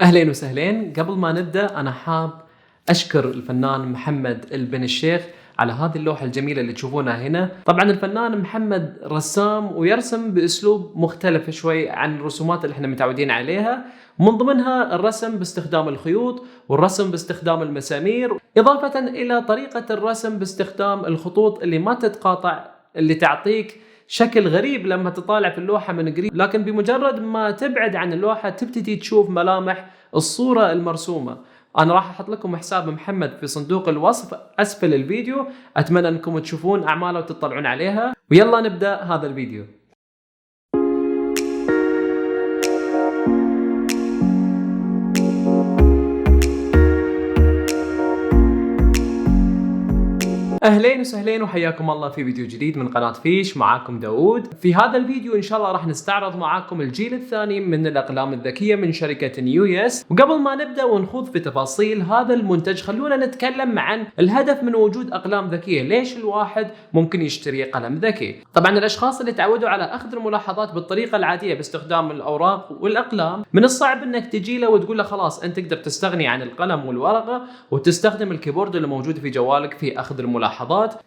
أهلين وسهلين. قبل ما نبدأ أنا حاب أشكر الفنان محمد البن الشيخ على هذه اللوحة الجميلة اللي تشوفونها هنا. طبعا الفنان محمد رسام ويرسم بأسلوب مختلف شوي عن الرسومات اللي احنا متعودين عليها، من ضمنها الرسم باستخدام الخيوط والرسم باستخدام المسامير، إضافة إلى طريقة الرسم باستخدام الخطوط اللي ما تتقاطع، اللي تعطيك شكل غريب لما تطالع في اللوحة من قريب، لكن بمجرد ما تبعد عن اللوحة تبتدي تشوف ملامح الصورة المرسومة. أنا راح أحط لكم حساب محمد في صندوق الوصف أسفل الفيديو، أتمنى أنكم تشوفون أعماله وتطلعون عليها، ويلا نبدأ هذا الفيديو. أهلين وسهلين وحياكم الله في فيديو جديد من قناة فيش. معاكم داود. في هذا الفيديو إن شاء الله راح نستعرض معاكم الجيل الثاني من الأقلام الذكية من شركة NUS. وقبل ما نبدأ ونخوض في تفاصيل هذا المنتج، خلونا نتكلم عن الهدف من وجود أقلام ذكية. ليش الواحد ممكن يشتري قلم ذكي؟ طبعا الأشخاص اللي تعودوا على أخذ الملاحظات بالطريقة العادية باستخدام الأوراق والأقلام، من الصعب أنك تجي له وتقول له خلاص أنت تقدر تستغني عن القلم والورقة وتستخدم الكيبورد اللي موجود في جوالك في أخذ الملاحظات.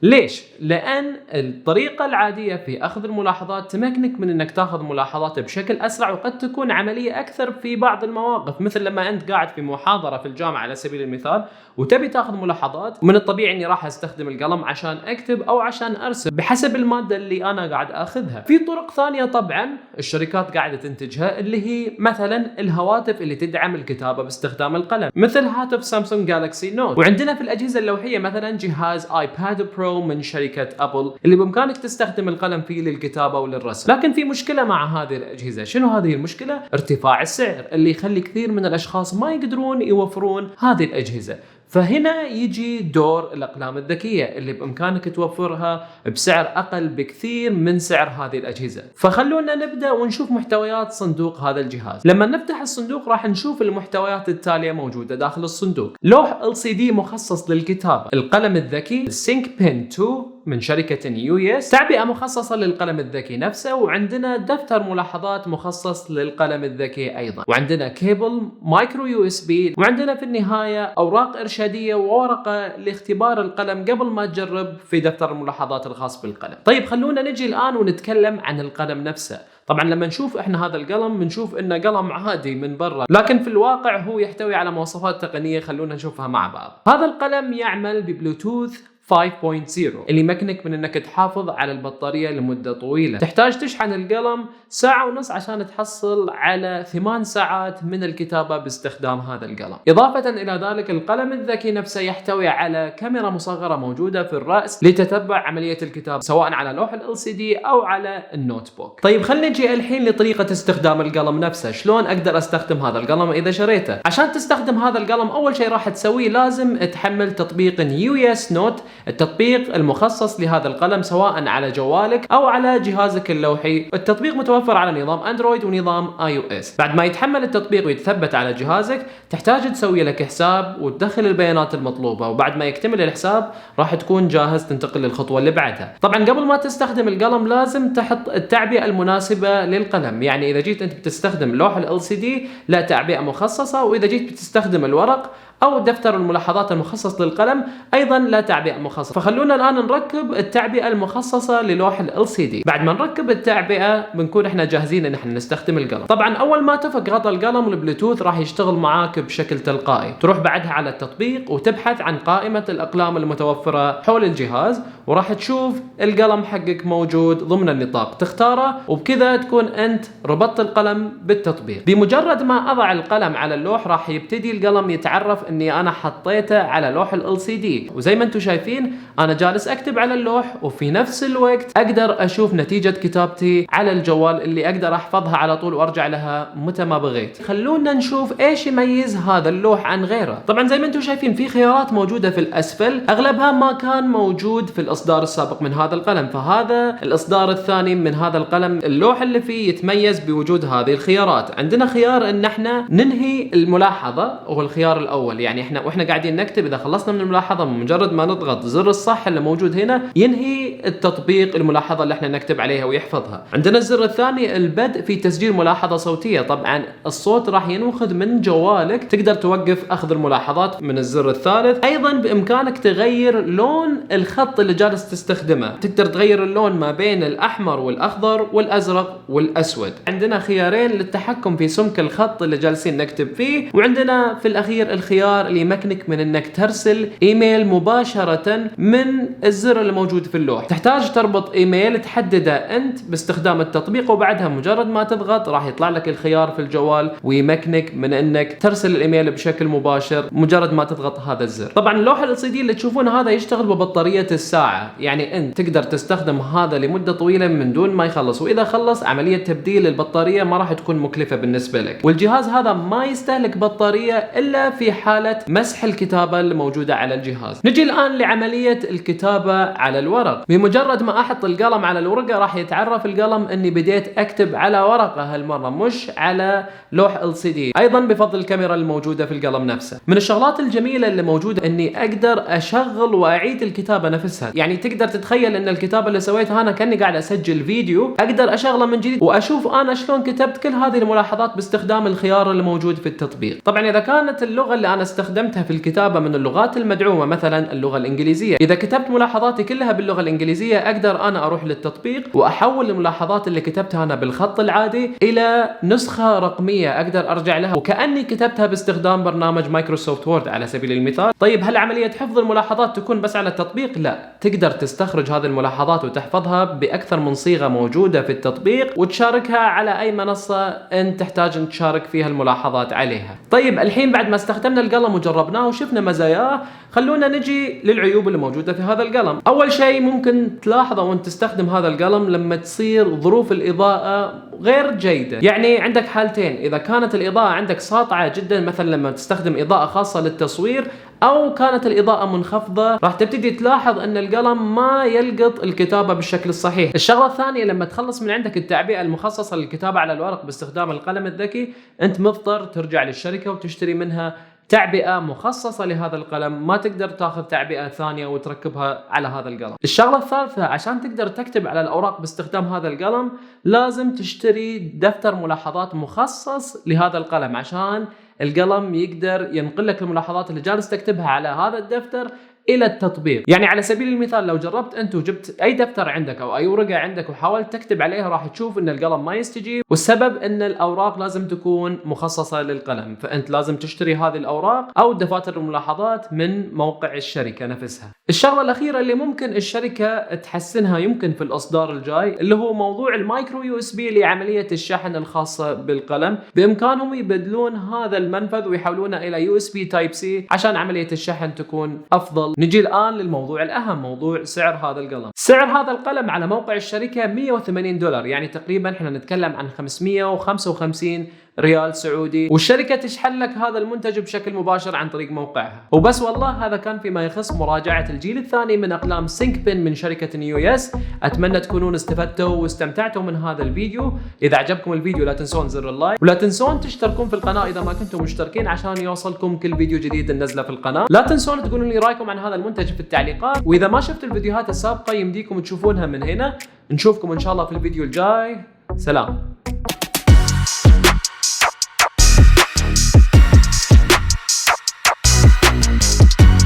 ليش؟ لأن الطريقة العادية في أخذ الملاحظات تمكنك من أنك تأخذ ملاحظات بشكل أسرع، وقد تكون عملية أكثر في بعض المواقف، مثل لما أنت قاعد في محاضرة في الجامعة على سبيل المثال وتبي تأخذ ملاحظات، ومن الطبيعي أني راح أستخدم القلم عشان أكتب أو عشان أرسم بحسب المادة اللي أنا قاعد أخذها. في طرق ثانية طبعا الشركات قاعدة تنتجها، اللي هي مثلا الهواتف اللي تدعم الكتابة باستخدام القلم، مثل هاتف سامسونج جالكسي نوت. وعندنا في الأجهزة اللوحية مثلا جهاز آيباد برو من شركة أبل اللي بإمكانك تستخدم القلم فيه للكتابة وللرسم. لكن في مشكلة مع هذه الأجهزة. شنو هذه المشكلة؟ ارتفاع السعر اللي يخلي كثير من الأشخاص ما يقدرون يوفرون هذه الأجهزة. فهنا يجي دور الأقلام الذكية اللي بإمكانك توفرها بسعر أقل بكثير من سعر هذه الأجهزة. فخلونا نبدأ ونشوف محتويات صندوق هذا الجهاز. لما نفتح الصندوق راح نشوف المحتويات التالية موجودة داخل الصندوق: لوح LCD مخصص للكتابة، القلم الذكي Sync Pen 2 من شركة NUS، تعبئة مخصصة للقلم الذكي نفسه، وعندنا دفتر ملاحظات مخصص للقلم الذكي أيضا، وعندنا كيبل مايكرو USB، وعندنا في النهاية أوراق إرشادية وورقة لاختبار القلم قبل ما تجرب في دفتر الملاحظات الخاص بالقلم. طيب خلونا نجي الآن ونتكلم عن القلم نفسه. طبعا لما نشوف احنا هذا القلم بنشوف انه قلم عادي من برا، لكن في الواقع هو يحتوي على مواصفات تقنية. خلونا نشوفها مع بعض. هذا القلم يعمل ببلوتوث 5.0 اللي يمكنك من انك تحافظ على البطارية لمدة طويلة. تحتاج تشحن القلم 1.5 ساعة عشان تحصل على 8 ساعات من الكتابة باستخدام هذا القلم. إضافة إلى ذلك القلم الذكي نفسه يحتوي على كاميرا مصغرة موجودة في الرأس لتتبع عملية الكتابة سواء على لوح LCD أو على النوت بوك. طيب خلينا نجي الحين لطريقة استخدام القلم نفسه. شلون أقدر أستخدم هذا القلم إذا شريته؟ عشان تستخدم هذا القلم أول شيء راح تسويه لازم تحمل تطبيق NUS Note، التطبيق المخصص لهذا القلم سواء على جوالك أو على جهازك اللوحي. التطبيق متوفر على نظام أندرويد ونظام iOS. بعد ما يتحمل التطبيق ويتثبت على جهازك تحتاج تسوي لك حساب وتدخل البيانات المطلوبة، وبعد ما يكتمل الحساب راح تكون جاهز تنتقل للخطوة اللي بعدها. طبعا قبل ما تستخدم القلم لازم تحط التعبئة المناسبة للقلم، يعني إذا جيت أنت بتستخدم لوح LCD لا تعبئة مخصصة، وإذا جيت بتستخدم الورق أو دفتر الملاحظات المخصص للقلم أيضا لا تعبئة مخصصة. فخلونا الآن نركب التعبئة المخصصة للوح LCD. بعد ما نركب التعبئة بنكون احنا جاهزين ان احنا نستخدم القلم. طبعا أول ما تفك غطاء القلم والبلوتوث راح يشتغل معاك بشكل تلقائي. تروح بعدها على التطبيق وتبحث عن قائمة الأقلام المتوفرة حول الجهاز، وراح تشوف القلم حقك موجود ضمن النطاق تختاره، وبكذا تكون أنت ربطت القلم بالتطبيق. بمجرد ما أضع القلم على اللوح راح يبتدي القلم يتعرف اني انا حطيته على لوح LCD، وزي ما انتم شايفين انا جالس اكتب على اللوح وفي نفس الوقت اقدر اشوف نتيجة كتابتي على الجوال اللي اقدر احفظها على طول وارجع لها متى ما بغيت. خلونا نشوف ايش يميز هذا اللوح عن غيره. طبعا زي ما انتم شايفين في خيارات موجودة في الاسفل، اغلبها ما كان موجود في الإصدار السابق من هذا القلم. فهذا الإصدار الثاني من هذا القلم، اللوح اللي فيه يتميز بوجود هذه الخيارات. عندنا خيار ان احنا ننهي الملاحظة، وهو الخيار الأول. يعني احنا واحنا قاعدين نكتب، إذا خلصنا من الملاحظة مجرد ما نضغط زر الصح اللي موجود هنا ينهي التطبيق الملاحظة اللي احنا نكتب عليها ويحفظها. عندنا الزر الثاني البدء في تسجيل ملاحظة صوتية. طبعا الصوت راح ينوخذ من جوالك، تقدر توقف أخذ الملاحظات من الزر الثالث. أيضا بإمكانك تغير لون الخط اللي جالس تستخدمه، تقدر تغير اللون ما بين الأحمر والأخضر والأزرق والأسود. عندنا خيارين للتحكم في سمك الخط اللي جالسين نكتب فيه. وعندنا في الأخير الخيار اللي يمكنك من أنك ترسل إيميل مباشرة من الزر اللي موجود في اللوح. تحتاج تربط إيميل تحدده أنت باستخدام التطبيق، وبعدها مجرد ما تضغط راح يطلع لك الخيار في الجوال ويمكنك من أنك ترسل الإيميل بشكل مباشر مجرد ما تضغط هذا الزر. طبعا اللوح LCD اللي تشوفونه هذا يشتغل ببطارية الساعة، يعني أنت تقدر تستخدم هذا لمدة طويلة من دون ما يخلص، وإذا خلص عملية تبديل البطارية ما راح تكون مكلفة بالنسبة لك. والجهاز هذا ما يستهلك بطارية إلا في حالة مسح الكتابة اللي موجودة على الجهاز. نجي الآن لعملية الكتابة على الورق. بمجرد ما أحط القلم على الورقة راح يتعرف القلم أني بديت أكتب على ورقة هالمرة مش على لوح LCD. أيضا بفضل الكاميرا الموجودة في القلم نفسه. من الشغلات الجميلة اللي موجودة أني أقدر أشغل وأعيد الكتابة نفسها. يعني تقدر تتخيل أن الكتابة اللي سويتها أنا كأني قاعد أسجل فيديو، أقدر أشغله من جديد وأشوف أنا شلون كتبت كل هذه الملاحظات باستخدام الخيار اللي موجود في التطبيق. طبعا إذا كانت اللغة اللي أنا استخدمتها في الكتابة من اللغات المدعومة، مثلا اللغة الإنجليزية، إذا كتبت ملاحظاتي كلها باللغة الإنجليزية أقدر أنا أروح للتطبيق وأحول الملاحظات اللي كتبتها أنا بالخط العادي إلى نسخة رقمية أقدر أرجع لها وكأني كتبتها باستخدام برنامج مايكروسوفت وورد على سبيل المثال. طيب هل عملية حفظ الملاحظات تكون بس على التطبيق؟ لا، تقدر تستخرج هذه الملاحظات وتحفظها بأكثر من صيغة موجودة في التطبيق وتشاركها على أي منصة أنت تحتاج أن تشارك فيها الملاحظات عليها. طيب الحين بعد ما استخدمنا القلم وجربناه وشفنا مزاياه، خلونا نجي للعيوب اللي موجودة في هذا القلم. أول شيء ممكن تلاحظه وأنت تستخدم هذا القلم لما تصير ظروف الإضاءة غير جيدة. يعني عندك حالتين، إذا كانت الإضاءة عندك ساطعة جدا مثلا لما تستخدم إضاءة خاصة للتصوير، أو كانت الإضاءة منخفضة، راح تبتدي تلاحظ أن القلم ما يلقط الكتابة بالشكل الصحيح. الشغلة الثانية، لما تخلص من عندك التعبئة المخصصة للكتابة على الورق باستخدام القلم الذكي، أنت مضطر ترجع للشركة وتشتري منها تعبئة مخصصة لهذا القلم، ما تقدر تاخذ تعبئة ثانية وتركبها على هذا القلم. الشغلة الثالثة، عشان تقدر تكتب على الأوراق باستخدام هذا القلم لازم تشتري دفتر ملاحظات مخصص لهذا القلم، عشان القلم يقدر ينقل لك الملاحظات اللي جالس تكتبها على هذا الدفتر إلى التطبيق. يعني على سبيل المثال لو جربت أنت وجبت أي دفتر عندك أو أي ورقة عندك وحاولت تكتب عليها، راح تشوف أن القلم ما يستجيب، والسبب أن الأوراق لازم تكون مخصصة للقلم. فأنت لازم تشتري هذه الأوراق أو دفاتر الملاحظات من موقع الشركة نفسها. الشغلة الأخيرة اللي ممكن الشركة تحسنها يمكن في الإصدار الجاي، اللي هو موضوع المايكرو USB لعملية الشحن الخاصة بالقلم. بإمكانهم يبدلون هذا المنفذ ويحولونه إلى USB Type C عشان عملية الشحن تكون أفضل. نجي الآن للموضوع الأهم، موضوع سعر هذا القلم. سعر هذا القلم على موقع الشركة $180، يعني تقريبا احنا نتكلم عن 555 ريال سعودي، والشركة تشحن لك هذا المنتج بشكل مباشر عن طريق موقعها. وبس والله هذا كان فيما يخص مراجعة الجيل الثاني من أقلام سينكبن من شركة NUS. أتمنى تكونون استفدتوا واستمتعتوا من هذا الفيديو. إذا عجبكم الفيديو لا تنسون زر اللايك، ولا تنسون تشتركون في القناة إذا ما كنتم مشتركين عشان يوصلكم كل فيديو جديد ننزله في القناة. لا تنسون تقولون لي رأيكم عن هذا المنتج في التعليقات، وإذا ما شفتوا الفيديوهات السابقة يمديكم تشوفونها من هنا. نشوفكم إن شاء الله في الفيديو الجاي. سلام.